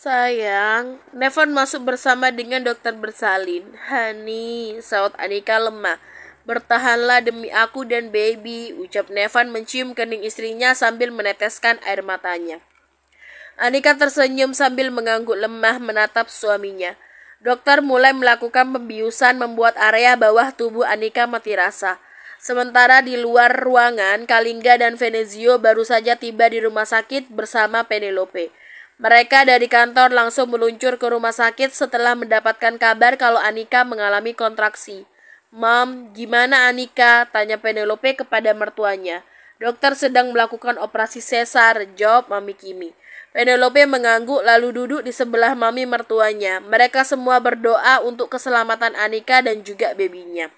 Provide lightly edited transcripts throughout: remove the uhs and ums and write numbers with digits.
Sayang, Nevan masuk bersama dengan dokter bersalin. Hani, saut Anika lemah. Bertahanlah demi aku dan baby, ucap Nevan mencium kening istrinya sambil meneteskan air matanya. Anika tersenyum sambil mengangguk lemah menatap suaminya. Dokter mulai melakukan pembiusan membuat area bawah tubuh Anika mati rasa. Sementara di luar ruangan, Kalingga dan Venezio baru saja tiba di rumah sakit bersama Penelope. Mereka dari kantor langsung meluncur ke rumah sakit setelah mendapatkan kabar kalau Anika mengalami kontraksi. "Mam, gimana Anika?" tanya Penelope kepada mertuanya. "Dokter sedang melakukan operasi sesar," jawab Mami Kimi. Penelope mengangguk lalu duduk di sebelah mami mertuanya. Mereka semua berdoa untuk keselamatan Anika dan juga bebinya.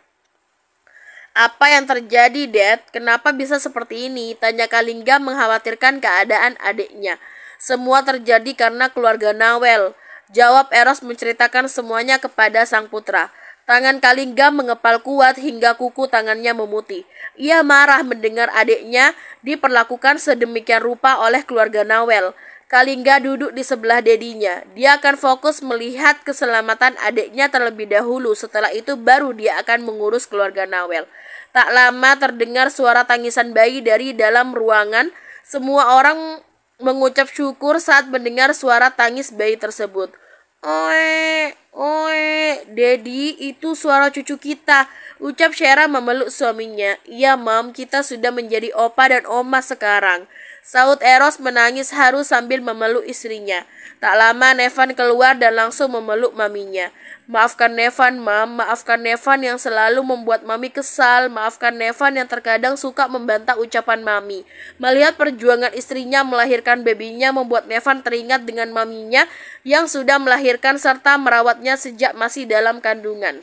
"Apa yang terjadi, Dad? Kenapa bisa seperti ini?" tanya Kalingga mengkhawatirkan keadaan adiknya. "Semua terjadi karena keluarga Nawel," jawab Eros menceritakan semuanya kepada sang putra. Tangan Kalingga mengepal kuat hingga kuku tangannya memutih. Ia marah mendengar adiknya diperlakukan sedemikian rupa oleh keluarga Nawel. Kalingga duduk di sebelah dedinya. Dia akan fokus melihat keselamatan adiknya terlebih dahulu. Setelah itu baru dia akan mengurus keluarga Nawel. Tak lama terdengar suara tangisan bayi dari dalam ruangan. Semua orang mengucap syukur saat mendengar suara tangis bayi tersebut. "Oe, oe, Dedi, itu suara cucu kita," ucap Shera memeluk suaminya. "Iya, Mam, kita sudah menjadi opa dan oma sekarang," saut Eros menangis haru sambil memeluk istrinya. Tak lama Nevan keluar dan langsung memeluk maminya. "Maafkan Nevan, Mam. Maafkan Nevan yang selalu membuat Mami kesal. Maafkan Nevan yang terkadang suka membantah ucapan Mami." Melihat perjuangan istrinya melahirkan bebinya membuat Nevan teringat dengan maminya yang sudah melahirkan serta merawatnya sejak masih dalam kandungan.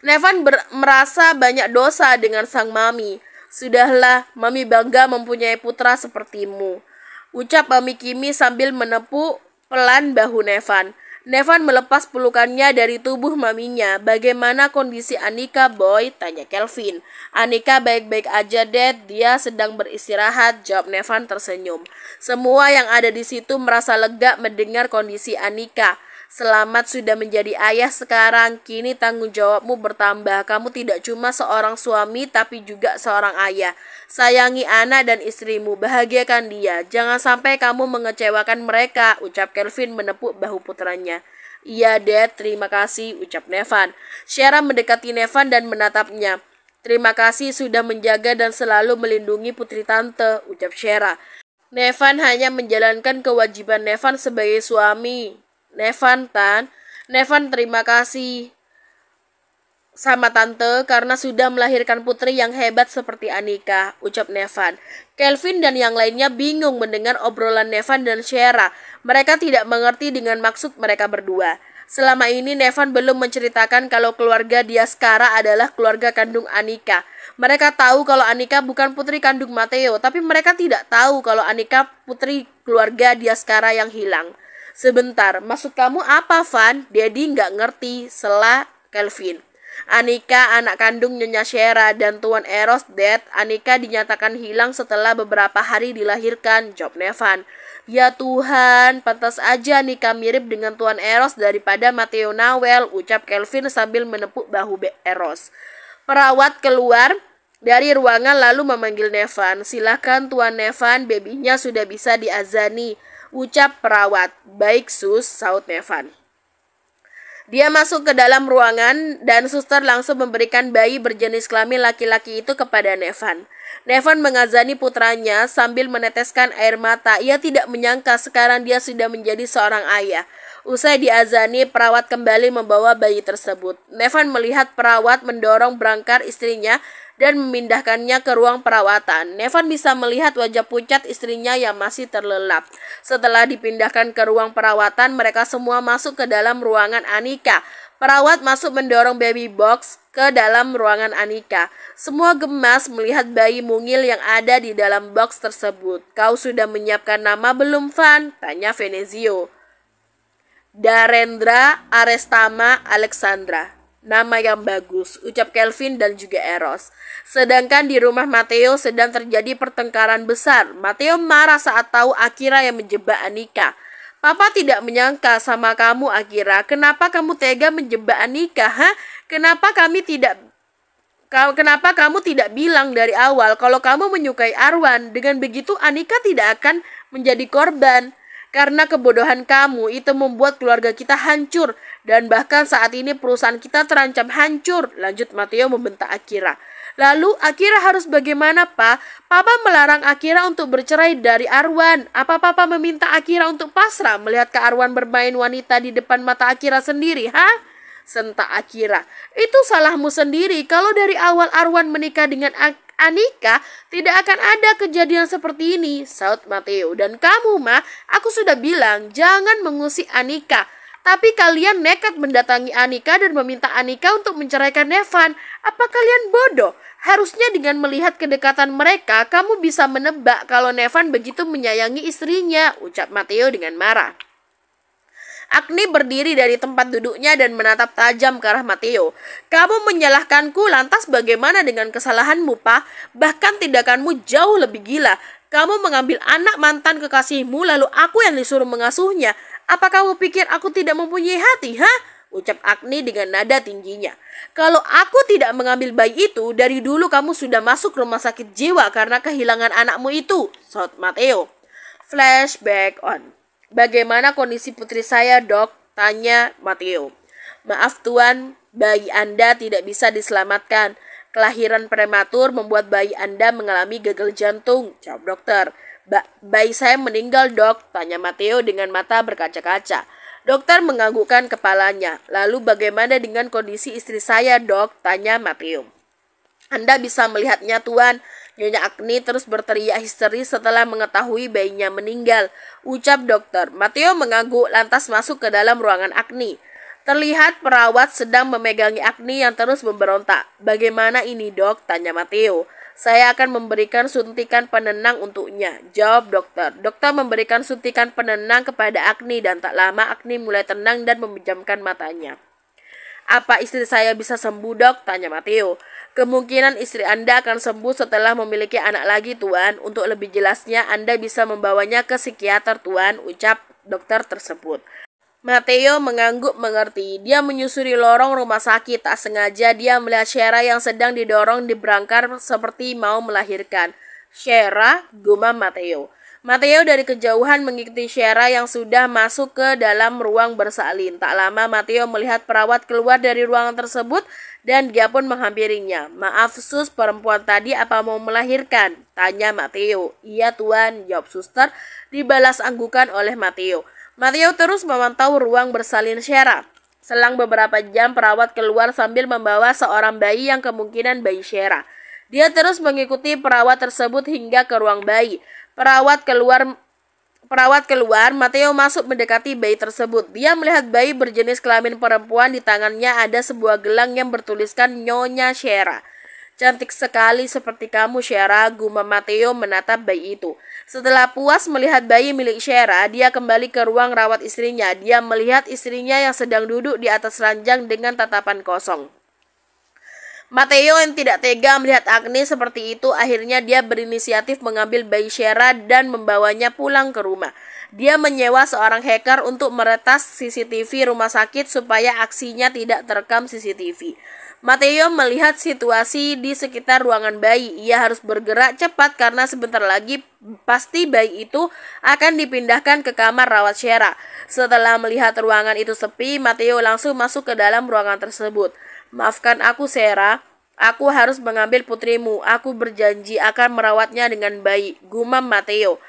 Nevan merasa banyak dosa dengan sang mami. "Sudahlah, Mami bangga mempunyai putra sepertimu," ucap Mami Kimi sambil menepuk pelan bahu Nevan. Nevan melepas pelukannya dari tubuh maminya. "Bagaimana kondisi Anika, Boy?" tanya Kelvin. "Anika baik-baik aja, Dad. Dia sedang beristirahat," jawab Nevan tersenyum. Semua yang ada di situ merasa lega mendengar kondisi Anika. "Selamat sudah menjadi ayah sekarang. Kini tanggung jawabmu bertambah. Kamu tidak cuma seorang suami tapi juga seorang ayah. Sayangi anak dan istrimu. Bahagiakan dia. Jangan sampai kamu mengecewakan mereka," ucap Kelvin menepuk bahu putranya. "Iya, Dad. Terima kasih," ucap Nevan. Shera mendekati Nevan dan menatapnya. "Terima kasih sudah menjaga dan selalu melindungi putri tante," ucap Shera. Nevan hanya menjalankan kewajiban Nevan sebagai suami. "Nevan, Nevan terima kasih sama tante karena sudah melahirkan putri yang hebat seperti Anika," ucap Nevan. Kelvin dan yang lainnya bingung mendengar obrolan Nevan dan Shera. Mereka tidak mengerti dengan maksud mereka berdua. Selama ini Nevan belum menceritakan kalau keluarga Diaskara adalah keluarga kandung Anika. Mereka tahu kalau Anika bukan putri kandung Matteo, tapi mereka tidak tahu kalau Anika putri keluarga Diaskara yang hilang. "Sebentar, maksud kamu apa, Van?" Dedi nggak ngerti, sela Kelvin. "Anika anak kandung Nyonya Shera dan Tuan Eros, Dad. Anika dinyatakan hilang setelah beberapa hari dilahirkan," jawab Nevan. "Ya Tuhan, pantas aja Anika mirip dengan Tuan Eros daripada Matteo Nawel," ucap Kelvin sambil menepuk bahu Eros. Perawat keluar dari ruangan lalu memanggil Nevan. "Silakan Tuan Nevan, bebinya sudah bisa diazani," ucap perawat. "Baik sus," saut Nevan. Dia masuk ke dalam ruangan dan suster langsung memberikan bayi berjenis kelamin laki-laki itu kepada Nevan. Nevan mengazani putranya sambil meneteskan air mata. Ia tidak menyangka sekarang dia sudah menjadi seorang ayah. Usai diazani, perawat kembali membawa bayi tersebut. Nevan melihat perawat mendorong berangkar istrinya dan memindahkannya ke ruang perawatan. Nevan bisa melihat wajah pucat istrinya yang masih terlelap. Setelah dipindahkan ke ruang perawatan, mereka semua masuk ke dalam ruangan Anika. Perawat masuk mendorong baby box ke dalam ruangan Anika. Semua gemas melihat bayi mungil yang ada di dalam box tersebut. "Kau sudah menyiapkan nama belum, Van?" tanya Venezio. "Darendra Arestama Alexandra. Nama yang bagus," ucap Kelvin dan juga Eros. Sedangkan di rumah Matteo sedang terjadi pertengkaran besar. Matteo marah saat tahu Akira yang menjebak Anika. Papa tidak menyangka sama kamu, Akira. Kenapa kamu tega menjebak Anika, ha? Kenapa kamu tidak bilang dari awal kalau kamu menyukai Arwan? Dengan begitu Anika tidak akan menjadi korban. Karena kebodohan kamu itu membuat keluarga kita hancur. Dan bahkan saat ini perusahaan kita terancam hancur. Lanjut Matteo membentak Akira. Lalu Akira harus bagaimana, Pak? Papa melarang Akira untuk bercerai dari Arwan. Apa Papa meminta Akira untuk pasrah melihat Kak Arwan bermain wanita di depan mata Akira sendiri, ha? Sentak Akira. Itu salahmu sendiri. Kalau dari awal Arwan menikah dengan Anika, tidak akan ada kejadian seperti ini, saut Matteo. Dan kamu, Ma, aku sudah bilang jangan mengusik Anika. Tapi kalian nekat mendatangi Anika dan meminta Anika untuk menceraikan Nevan. Apa kalian bodoh? Harusnya dengan melihat kedekatan mereka, kamu bisa menebak kalau Nevan begitu menyayangi istrinya, ucap Matteo dengan marah. Agni berdiri dari tempat duduknya dan menatap tajam ke arah Matteo. Kamu menyalahkanku, lantas bagaimana dengan kesalahanmu, Pak? Bahkan tindakanmu jauh lebih gila. Kamu mengambil anak mantan kekasihmu, lalu aku yang disuruh mengasuhnya. Apa kamu pikir aku tidak mempunyai hati, ha? Ucap Agni dengan nada tingginya. Kalau aku tidak mengambil bayi itu, dari dulu kamu sudah masuk rumah sakit jiwa karena kehilangan anakmu itu, saut Matteo. Flashback on. Bagaimana kondisi putri saya, Dok? Tanya Matteo. Maaf Tuan, bayi Anda tidak bisa diselamatkan. Kelahiran prematur membuat bayi Anda mengalami gagal jantung, jawab dokter. Bayi saya meninggal, Dok, tanya Matteo dengan mata berkaca-kaca. Dokter menganggukkan kepalanya. Lalu bagaimana dengan kondisi istri saya, Dok? Tanya Matteo. Anda bisa melihatnya, Tuan. Nyonya Agni terus berteriak histeris setelah mengetahui bayinya meninggal, ucap dokter. Matteo mengangguk lantas masuk ke dalam ruangan Agni. Terlihat perawat sedang memegangi Agni yang terus memberontak. Bagaimana ini, Dok? Tanya Matteo. Saya akan memberikan suntikan penenang untuknya, jawab dokter. Dokter memberikan suntikan penenang kepada Agni dan tak lama Agni mulai tenang dan memejamkan matanya. Apa istri saya bisa sembuh, Dok? Tanya Matteo. Kemungkinan istri Anda akan sembuh setelah memiliki anak lagi, Tuan. Untuk lebih jelasnya, Anda bisa membawanya ke psikiater, Tuan, ucap dokter tersebut. Matteo mengangguk mengerti. Dia menyusuri lorong rumah sakit. Tak sengaja dia melihat Shera yang sedang didorong di brankar seperti mau melahirkan. Shera, gumam Matteo. Matteo dari kejauhan mengikuti Shera yang sudah masuk ke dalam ruang bersalin. Tak lama Matteo melihat perawat keluar dari ruangan tersebut dan dia pun menghampirinya. Maaf sus, perempuan tadi apa mau melahirkan? Tanya Matteo. Iya Tuan, jawab suster, dibalas anggukan oleh Matteo. Matteo terus memantau ruang bersalin Shera. Selang beberapa jam perawat keluar sambil membawa seorang bayi yang kemungkinan bayi Shera. Dia terus mengikuti perawat tersebut hingga ke ruang bayi. Perawat keluar, Matteo masuk mendekati bayi tersebut. Dia melihat bayi berjenis kelamin perempuan, di tangannya ada sebuah gelang yang bertuliskan Nyonya Shera. Cantik sekali seperti kamu, Shera, gumam Matteo menatap bayi itu. Setelah puas melihat bayi milik Shera, dia kembali ke ruang rawat istrinya. Dia melihat istrinya yang sedang duduk di atas ranjang dengan tatapan kosong. Matteo yang tidak tega melihat Agni seperti itu, akhirnya dia berinisiatif mengambil bayi Shera dan membawanya pulang ke rumah. Dia menyewa seorang hacker untuk meretas CCTV rumah sakit supaya aksinya tidak terekam CCTV. Matteo melihat situasi di sekitar ruangan bayi. Ia harus bergerak cepat karena sebentar lagi pasti bayi itu akan dipindahkan ke kamar rawat Shera. Setelah melihat ruangan itu sepi, Matteo langsung masuk ke dalam ruangan tersebut. Maafkan aku, Shera. Aku harus mengambil putrimu. Aku berjanji akan merawatnya dengan baik, gumam Matteo.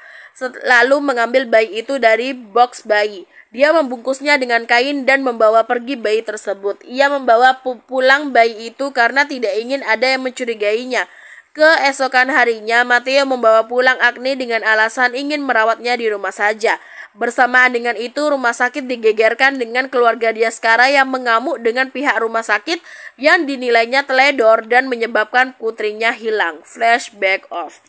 Lalu mengambil bayi itu dari box bayi. Dia membungkusnya dengan kain dan membawa pergi bayi tersebut. Ia membawa pulang bayi itu karena tidak ingin ada yang mencurigainya. Keesokan harinya, Matteo membawa pulang Agni dengan alasan ingin merawatnya di rumah saja. Bersamaan dengan itu, rumah sakit digegerkan dengan keluarga Diaskara yang mengamuk dengan pihak rumah sakit yang dinilainya teledor dan menyebabkan putrinya hilang. Flashback off.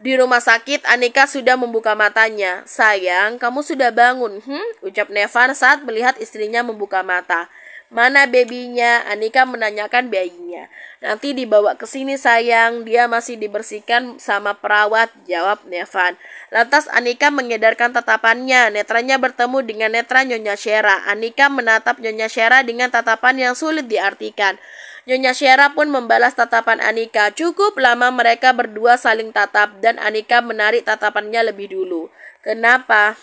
Di rumah sakit, Anika sudah membuka matanya. Sayang, kamu sudah bangun, ucap Nevan saat melihat istrinya membuka mata. Mana babynya? Anika menanyakan bayinya. Nanti dibawa ke sini sayang, dia masih dibersihkan sama perawat, jawab Nevan. Lantas Anika mengedarkan tatapannya, netranya bertemu dengan netra Nyonya Shera. Anika menatap Nyonya Shera dengan tatapan yang sulit diartikan. Nyonya Shera pun membalas tatapan Anika. Cukup lama mereka berdua saling tatap dan Anika menarik tatapannya lebih dulu. Kenapa?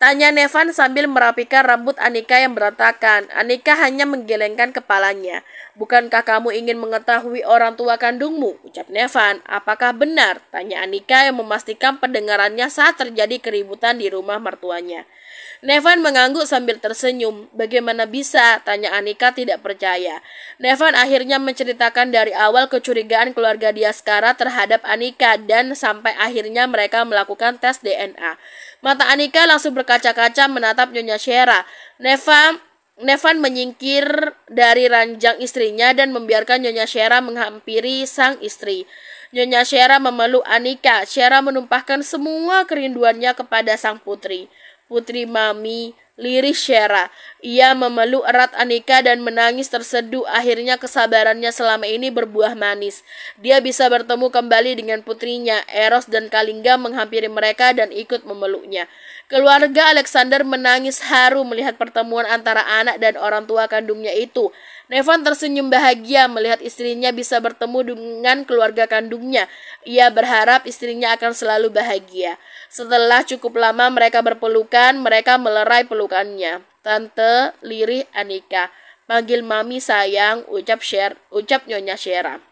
Tanya Nevan sambil merapikan rambut Anika yang berantakan. Anika hanya menggelengkan kepalanya. Bukankah kamu ingin mengetahui orang tua kandungmu? Ucap Nevan. Apakah benar? Tanya Anika yang memastikan pendengarannya saat terjadi keributan di rumah mertuanya. Nevan mengangguk sambil tersenyum. Bagaimana bisa? Tanya Anika tidak percaya. Nevan akhirnya menceritakan dari awal kecurigaan keluarga Diaskara terhadap Anika dan sampai akhirnya mereka melakukan tes DNA. Mata Anika langsung berkaca-kaca menatap Nyonya Shera. Nevan menyingkir dari ranjang istrinya dan membiarkan Nyonya Shera menghampiri sang istri. Nyonya Shera memeluk Anika. Shera menumpahkan semua kerinduannya kepada sang putri. Putri Mami, lirih Shera. Ia memeluk erat Anika dan menangis terseduh. Akhirnya kesabarannya selama ini berbuah manis. Dia bisa bertemu kembali dengan putrinya. Eros dan Kalingga menghampiri mereka dan ikut memeluknya. Keluarga Alexander menangis haru melihat pertemuan antara anak dan orang tua kandungnya itu. Nevan tersenyum bahagia melihat istrinya bisa bertemu dengan keluarga kandungnya. Ia berharap istrinya akan selalu bahagia. Setelah cukup lama mereka berpelukan, mereka melerai pelukannya. Tante, lirih Anika. Panggil Mami sayang, ucap Nyonya Shera.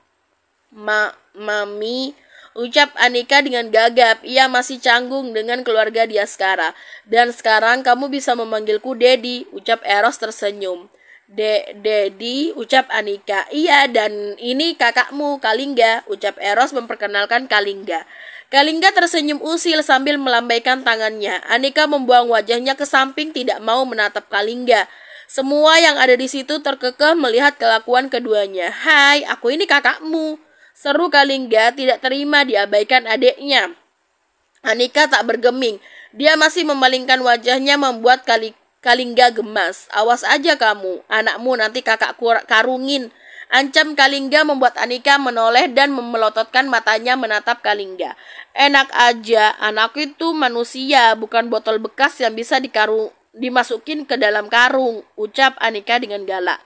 Mami, ucap Anika dengan gagap. Ia masih canggung dengan keluarga Diaskara. Dan sekarang kamu bisa memanggilku Dedi, ucap Eros tersenyum. Dedi, ucap Anika. Iya, dan ini kakakmu, Kalingga, ucap Eros memperkenalkan Kalingga. Kalingga tersenyum usil sambil melambaikan tangannya. Anika membuang wajahnya ke samping tidak mau menatap Kalingga. Semua yang ada di situ terkekeh melihat kelakuan keduanya. Hai, aku ini kakakmu, seru Kalingga tidak terima diabaikan adiknya. Anika tak bergeming. Dia masih memalingkan wajahnya membuat Kalingga gemas. Awas aja kamu, anakmu nanti kakak karungin. Ancam Kalingga membuat Anika menoleh dan memelototkan matanya menatap Kalingga. Enak aja, anak itu manusia, bukan botol bekas yang bisa dimasukin ke dalam karung, ucap Anika dengan galak.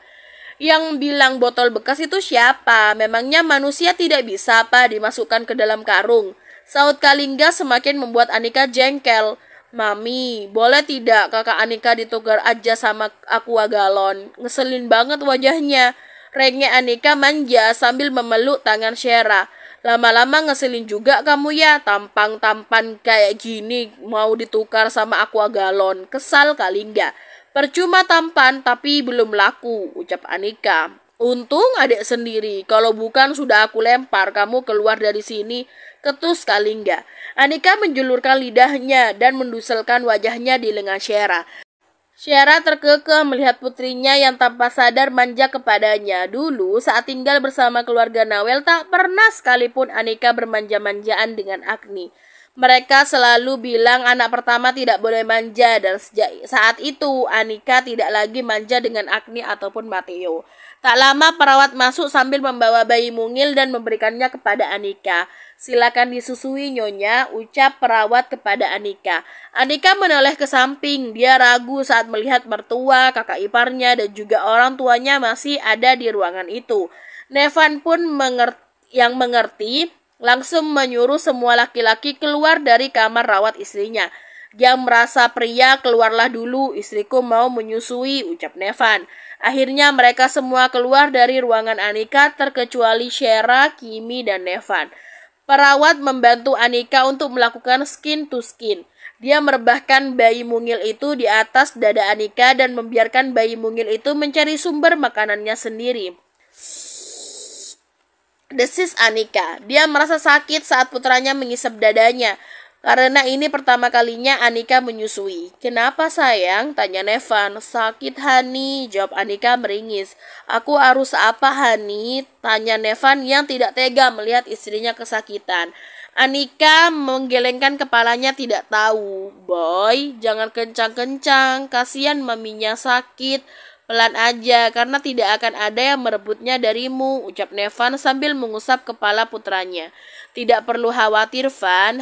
Yang bilang botol bekas itu siapa? Memangnya manusia tidak bisa apa dimasukkan ke dalam karung? Saut Kalingga semakin membuat Anika jengkel. Mami, boleh tidak kakak Anika ditukar aja sama aqua galon? Ngeselin banget wajahnya. Rengek Anika manja sambil memeluk tangan Shera. Lama-lama ngeselin juga kamu ya, tampang-tampan kayak gini mau ditukar sama aqua galon. Kesal Kalingga. Percuma tampan tapi belum laku, ucap Anika. Untung adik sendiri, kalau bukan sudah aku lempar kamu keluar dari sini, ketus Kalingga. Anika menjulurkan lidahnya dan menduselkan wajahnya di lengan Shera. Shera terkekeh melihat putrinya yang tanpa sadar manja kepadanya. Dulu saat tinggal bersama keluarga Nawel tak pernah sekalipun Anika bermanja-manjaan dengan Agni. Mereka selalu bilang anak pertama tidak boleh manja dan sejak saat itu Anika tidak lagi manja dengan Agni ataupun Matteo. Tak lama perawat masuk sambil membawa bayi mungil dan memberikannya kepada Anika. Silakan disusui nyonya, ucap perawat kepada Anika. Anika menoleh ke samping. Dia ragu saat melihat mertua, kakak iparnya dan juga orang tuanya masih ada di ruangan itu. Nevan pun mengerti langsung menyuruh semua laki-laki keluar dari kamar rawat istrinya. Dia merasa pria, keluarlah dulu, istriku mau menyusui, ucap Nevan. Akhirnya mereka semua keluar dari ruangan Anika terkecuali Shera, Kimi, dan Nevan. Perawat membantu Anika untuk melakukan skin to skin. Dia merebahkan bayi mungil itu di atas dada Anika dan membiarkan bayi mungil itu mencari sumber makanannya sendiri. Desis Anika. Dia merasa sakit saat putranya mengisap dadanya. Karena ini pertama kalinya Anika menyusui. Kenapa sayang? Tanya Nevan. Sakit Hani, jawab Anika meringis. Aku harus apa Hani? Tanya Nevan yang tidak tega melihat istrinya kesakitan. Anika menggelengkan kepalanya tidak tahu. Boy, jangan kencang-kencang. Kasihan maminya sakit. Pelan aja, karena tidak akan ada yang merebutnya darimu, ucap Nevan sambil mengusap kepala putranya. Tidak perlu khawatir, Van,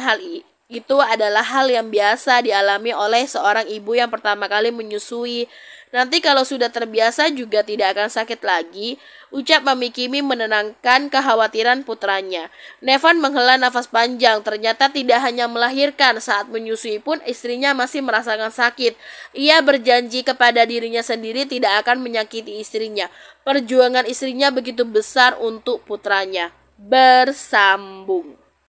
itu adalah hal yang biasa dialami oleh seorang ibu yang pertama kali menyusui. Nanti kalau sudah terbiasa juga tidak akan sakit lagi, ucap Mami Kimi menenangkan kekhawatiran putranya. Nevan menghela nafas panjang, ternyata tidak hanya melahirkan, saat menyusui pun istrinya masih merasakan sakit. Ia berjanji kepada dirinya sendiri tidak akan menyakiti istrinya. Perjuangan istrinya begitu besar untuk putranya. Bersambung.